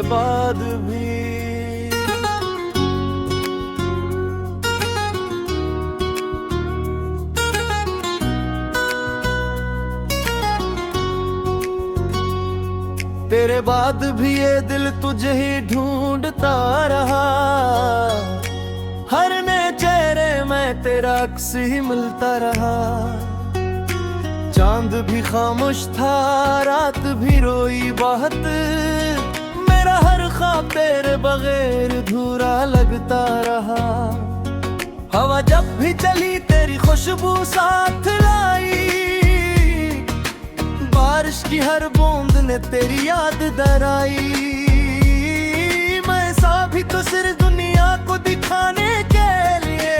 बाद भी तेरे बाद भी ये दिल तुझे ही ढूंढता रहा। हर नए चेहरे में तेरा अक्स ही मिलता रहा। चांद भी खामोश था, रात भी रोई बहुत। मेरा हर ख्वाब तेरे बगैर अधूरा लगता रहा। हवा जब भी चली तेरी खुशबू साथ लाई। बारिश की हर बूंद ने तेरी याद दराई। मैं सा भी तो सिर्फ दुनिया को दिखाने के लिए।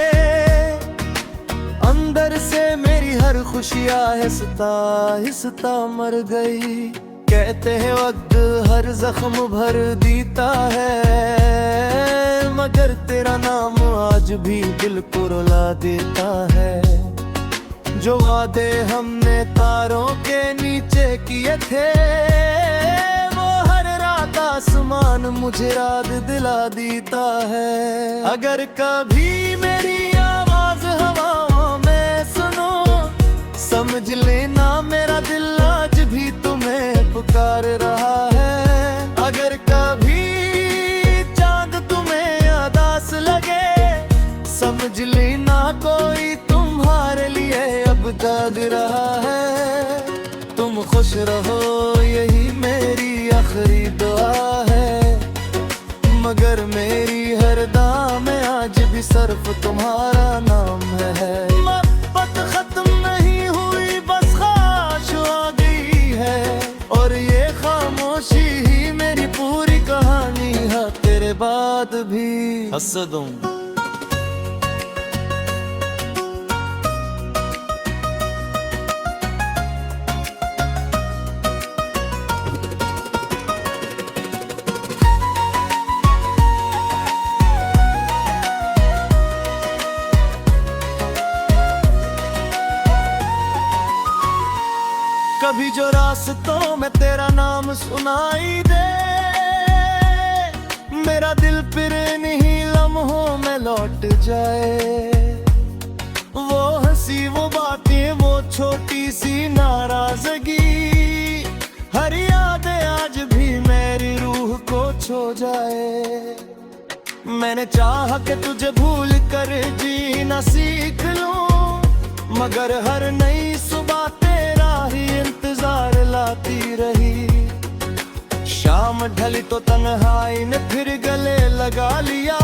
अंदर से मेरी हर खुशियाँ हिसता हिसता मर गई। कहते हैं वक्त हर जख्म भर देता है, मगर तेरा नाम आज भी दिल को रुला देता है। जो वादे हमने तारों के नीचे किए थे, वो हर रात आसमान मुझे याद दिला देता है। अगर कभी मेरी आवाज हवाओं में सुनो, समझ लेना मेरा दिल आज भी तुम्हें पुकार रहा है। अगर कभी चांद तुम्हें उदास लगे, समझ लेना कोई तुम्हारे लिए अब जाग रहा है। तुम खुश रहो यही मेरी आखिरी दुआ है, मगर मेरी हर दुआ में आज भी सिर्फ तुम्हारा नाम है। मोहब्बत खत्म नहीं हुई, बस ख्वाहिश आ गई है, और ये खामोशी ही मेरी पूरी कहानी है। तेरे बाद भी हंस दूं। कभी जो रास्तों में तेरा नाम सुनाई दे, मेरा दिल फिर इन्हीं लम्हों में लौट जाए। वो हंसी, वो बातें, वो छोटी सी नाराजगी, हर याद आज भी मेरी रूह को छू जाए। मैंने चाहा कि तुझे भूल कर जीना सीख लूं, मगर हर नई सुबह तेरा ही इंतजार लाती रही। शाम ढली तो तन्हाई ने फिर गले लगा लिया,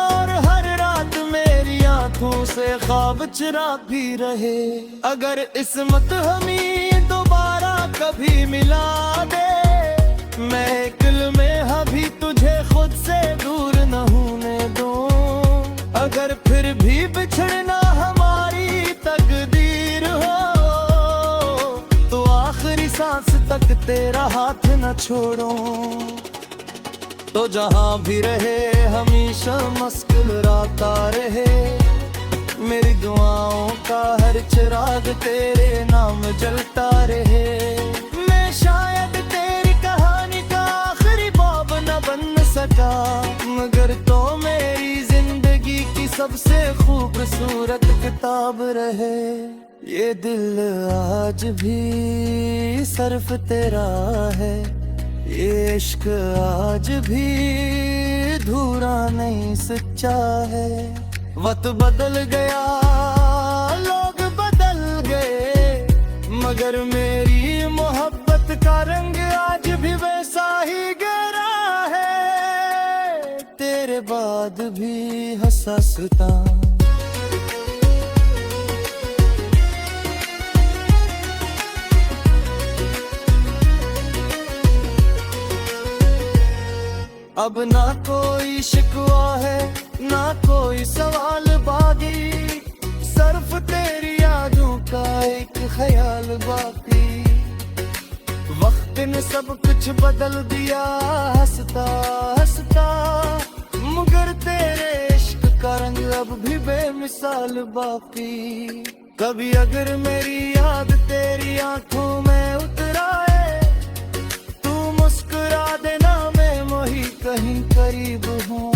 और हर रात मेरी आंखों से ख्वाब चुरा भी रहे। अगर किस्मत हमें दोबारा कभी मिला दे, मैं दिल में अभी तुझे खुद से दूर न होने दूं। अगर फिर भी बिछड़ना हमारी तकदीर हो, तो आखिरी सांस तक तेरा हाथ न छोड़ो। तो जहां भी रहे हमेशा मुस्कुराता रहे, मेरी दुआओं का हर चिराग तेरे नाम जलता रहे। मैं शायद तेरी कहानी का आखिरी बाब न बन सका, मगर तो मेरी जिंदगी की सबसे खूबसूरत किताब रहे। ये दिल आज भी सिर्फ तेरा है, ये इश्क आज भी अधूरा नहीं सच्चा है। वक्त बदल गया, लोग बदल गए, मगर मेरी मोहब्बत का रंग आज भी वैसा ही गहरा है। तेरे बाद भी हंसता अब ना कोई शिकवा है, ना कोई सवाल बाकी, सिर्फ तेरी यादों का एक ख्याल बाकी। वक्त ने सब कुछ बदल दिया हंसता हंसता, मगर तेरे इश्क का रंग अब भी बेमिसाल बाकी। कभी अगर मेरी याद तेरी आंखों में उतर आए, तू मुस्कुरा देना, मैं वही कहीं करीब हूँ।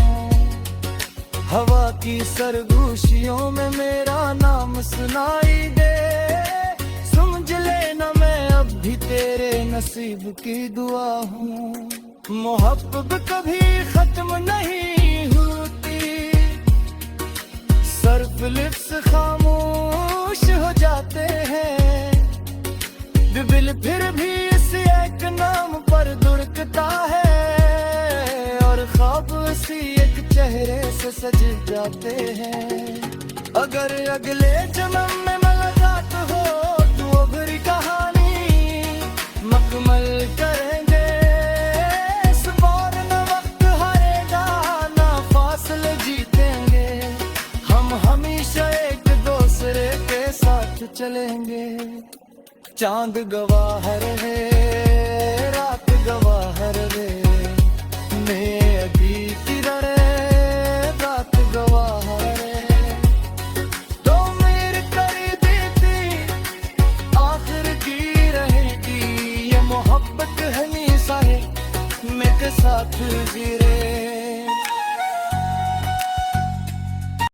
हवा की सरगोशियों में मेरा नाम सुनाई दे, समझ लेना मैं अब भी तेरे नसीब की दुआ हूँ। मोहब्बत कभी खत्म नहीं होती, सर्फ लिप्स खामोश हो जाते हैं, दिल फिर भी इस एक नाम पर धुड़कता है, और ख्वाब उसी एक चेहरे से सज जाते हैं। अगर अगले जन्म में मुलाकात हो तो अभरी कहानी मुकम्मल करेंगे, इस बार न वक्त हारेगा ना फासले जीतेंगे, हम हमेशा एक दूसरे के साथ चलेंगे। चांद गवाह रहे, रात गवाह रहे, मैं अभी किधर है, रात गवाह रहे, तो मेरे करीबी थी आखिर की रहेगी, ये मोहब्बत हमेशा है मेरे साथ जी रहे।